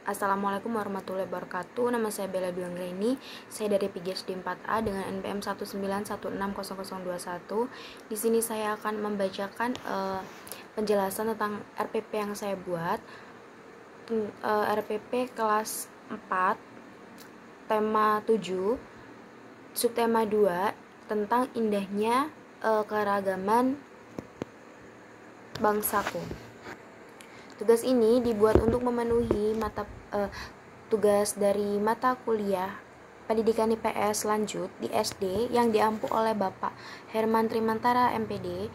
Assalamualaikum warahmatullahi wabarakatuh. Nama saya Bella Duanggreni. Saya dari PGSD 4A dengan NPM 191600021. Di sini saya akan membacakan penjelasan tentang RPP yang saya buat. RPP kelas 4, tema 7, subtema 2 tentang indahnya keragaman bangsaku. Tugas ini dibuat untuk memenuhi tugas dari mata kuliah Pendidikan IPS lanjut di SD yang diampu oleh Bapak Herman Trimantara MPD.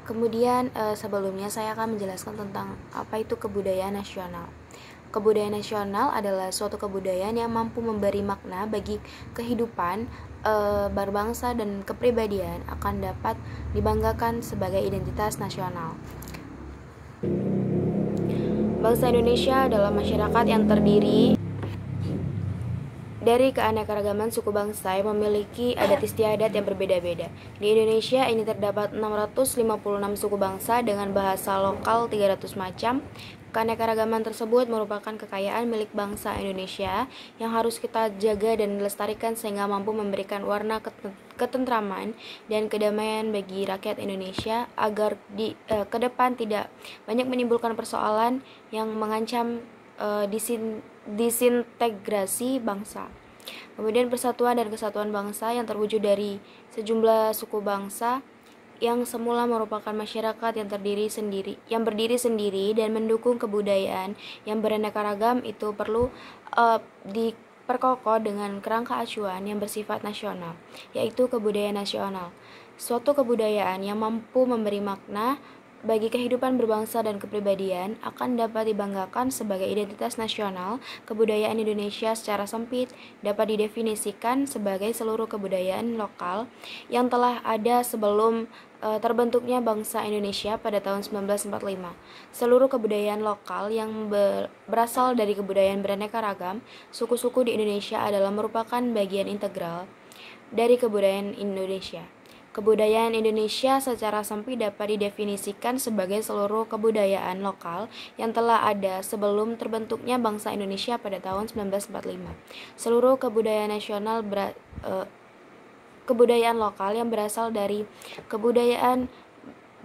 Kemudian sebelumnya saya akan menjelaskan tentang apa itu kebudayaan nasional. Kebudayaan nasional adalah suatu kebudayaan yang mampu memberi makna bagi kehidupan berbangsa dan kepribadian akan dapat dibanggakan sebagai identitas nasional. Bangsa Indonesia adalah masyarakat yang terdiri dari keanekaragaman suku bangsa yang memiliki adat istiadat yang berbeda-beda. Di Indonesia ini terdapat 656 suku bangsa dengan bahasa lokal 300 macam. Keanekaragaman tersebut merupakan kekayaan milik bangsa Indonesia yang harus kita jaga dan lestarikan sehingga mampu memberikan warna ketentraman dan kedamaian bagi rakyat Indonesia agar ke depan tidak banyak menimbulkan persoalan yang mengancam disintegrasi bangsa. Kemudian persatuan dan kesatuan bangsa yang terwujud dari sejumlah suku bangsa yang semula merupakan masyarakat yang berdiri sendiri dan mendukung kebudayaan yang beraneka ragam itu perlu diperkokoh dengan kerangka acuan yang bersifat nasional, yaitu kebudayaan nasional. Suatu kebudayaan yang mampu memberi makna bagi kehidupan berbangsa dan kepribadian akan dapat dibanggakan sebagai identitas nasional. Kebudayaan Indonesia secara sempit dapat didefinisikan sebagai seluruh kebudayaan lokal yang telah ada sebelum terbentuknya bangsa Indonesia pada tahun 1945. Seluruh kebudayaan lokal yang berasal dari kebudayaan beraneka ragam suku-suku di Indonesia adalah merupakan bagian integral dari kebudayaan Indonesia. Kebudayaan Indonesia secara sempit dapat didefinisikan sebagai seluruh kebudayaan lokal yang telah ada sebelum terbentuknya bangsa Indonesia pada tahun 1945. Seluruh kebudayaan lokal yang berasal dari kebudayaan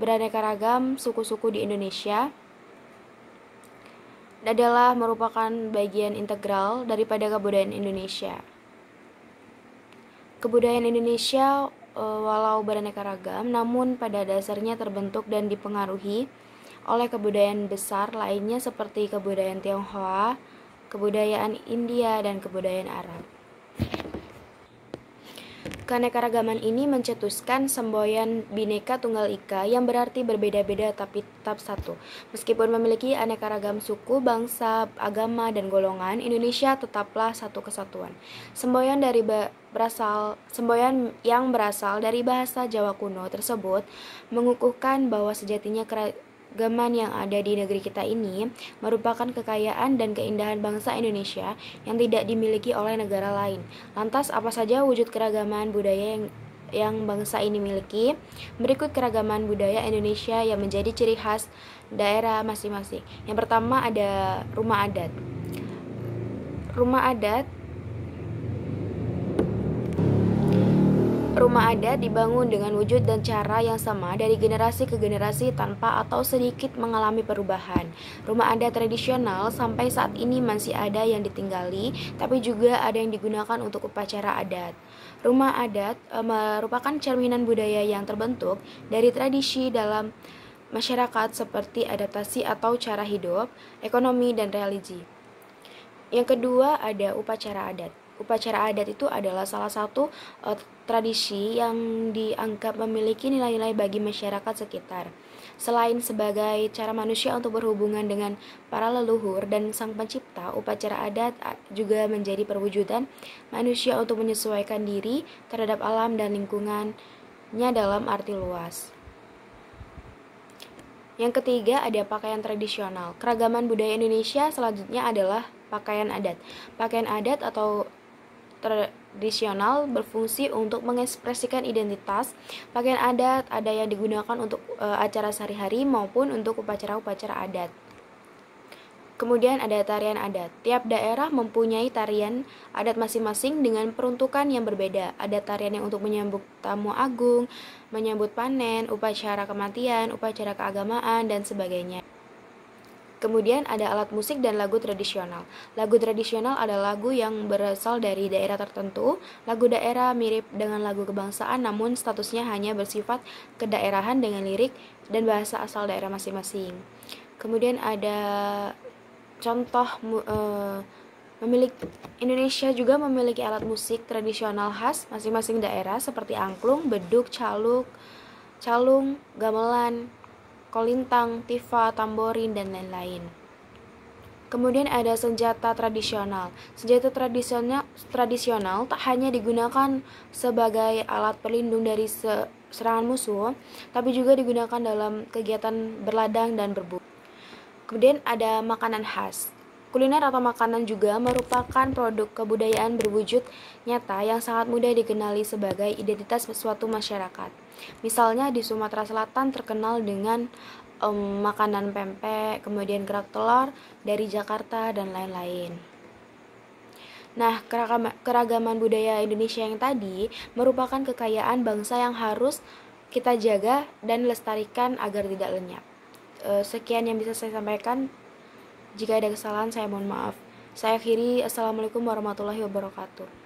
beraneka ragam suku-suku di Indonesia adalah merupakan bagian integral daripada kebudayaan Indonesia. Kebudayaan Indonesia walau beraneka ragam, namun pada dasarnya terbentuk dan dipengaruhi oleh kebudayaan besar lainnya seperti kebudayaan Tionghoa, kebudayaan India, dan kebudayaan Arab. Keanekaragaman ini mencetuskan semboyan Bhinneka Tunggal Ika yang berarti berbeda-beda tapi tetap satu. Meskipun memiliki aneka ragam suku, bangsa, agama, dan golongan, Indonesia tetaplah satu kesatuan. Semboyan yang berasal dari bahasa Jawa kuno tersebut mengukuhkan bahwa sejatinya keragaman yang ada di negeri kita ini merupakan kekayaan dan keindahan bangsa Indonesia yang tidak dimiliki oleh negara lain. Lantas apa saja wujud keragaman budaya yang bangsa ini miliki? Berikut keragaman budaya Indonesia yang menjadi ciri khas daerah masing-masing. Yang pertama ada rumah adat. Rumah adat dibangun dengan wujud dan cara yang sama dari generasi ke generasi tanpa atau sedikit mengalami perubahan. Rumah adat tradisional sampai saat ini masih ada yang ditinggali, tapi juga ada yang digunakan untuk upacara adat. Rumah adat merupakan cerminan budaya yang terbentuk dari tradisi dalam masyarakat seperti adaptasi atau cara hidup, ekonomi, dan religi. Yang kedua ada upacara adat. Upacara adat itu adalah salah satu tradisi yang dianggap memiliki nilai-nilai bagi masyarakat sekitar. Selain sebagai cara manusia untuk berhubungan dengan para leluhur dan sang pencipta, upacara adat juga menjadi perwujudan manusia untuk menyesuaikan diri terhadap alam dan lingkungannya dalam arti luas. Yang ketiga ada pakaian tradisional. Keragaman budaya Indonesia selanjutnya adalah pakaian adat. Pakaian adat atau tradisional berfungsi untuk mengekspresikan identitas. Pakaian adat ada yang digunakan untuk acara sehari-hari maupun untuk upacara-upacara adat. Kemudian ada tarian adat. Tiap daerah mempunyai tarian adat masing-masing dengan peruntukan yang berbeda. Ada tarian yang untuk menyambut tamu agung, menyambut panen, upacara kematian, upacara keagamaan, dan sebagainya. Kemudian ada alat musik dan lagu tradisional. Lagu tradisional adalah lagu yang berasal dari daerah tertentu. Lagu daerah mirip dengan lagu kebangsaan, namun statusnya hanya bersifat kedaerahan dengan lirik dan bahasa asal daerah masing-masing. Kemudian ada contoh Indonesia juga memiliki alat musik tradisional khas masing-masing daerah seperti angklung, beduk, calung, gamelan, kolintang, tifa, tamborin, dan lain-lain. Kemudian ada senjata tradisional. Senjata tradisional tak hanya digunakan sebagai alat pelindung dari serangan musuh, tapi juga digunakan dalam kegiatan berladang dan berburu. Kemudian ada makanan khas. Kuliner atau makanan juga merupakan produk kebudayaan berwujud nyata yang sangat mudah dikenali sebagai identitas suatu masyarakat. Misalnya di Sumatera Selatan terkenal dengan makanan pempek, kemudian kerak telur dari Jakarta, dan lain-lain. Nah, keragaman budaya Indonesia yang tadi merupakan kekayaan bangsa yang harus kita jaga dan lestarikan agar tidak lenyap. Sekian yang bisa saya sampaikan. Jika ada kesalahan, saya mohon maaf. Saya akhiri. Assalamualaikum warahmatullahi wabarakatuh.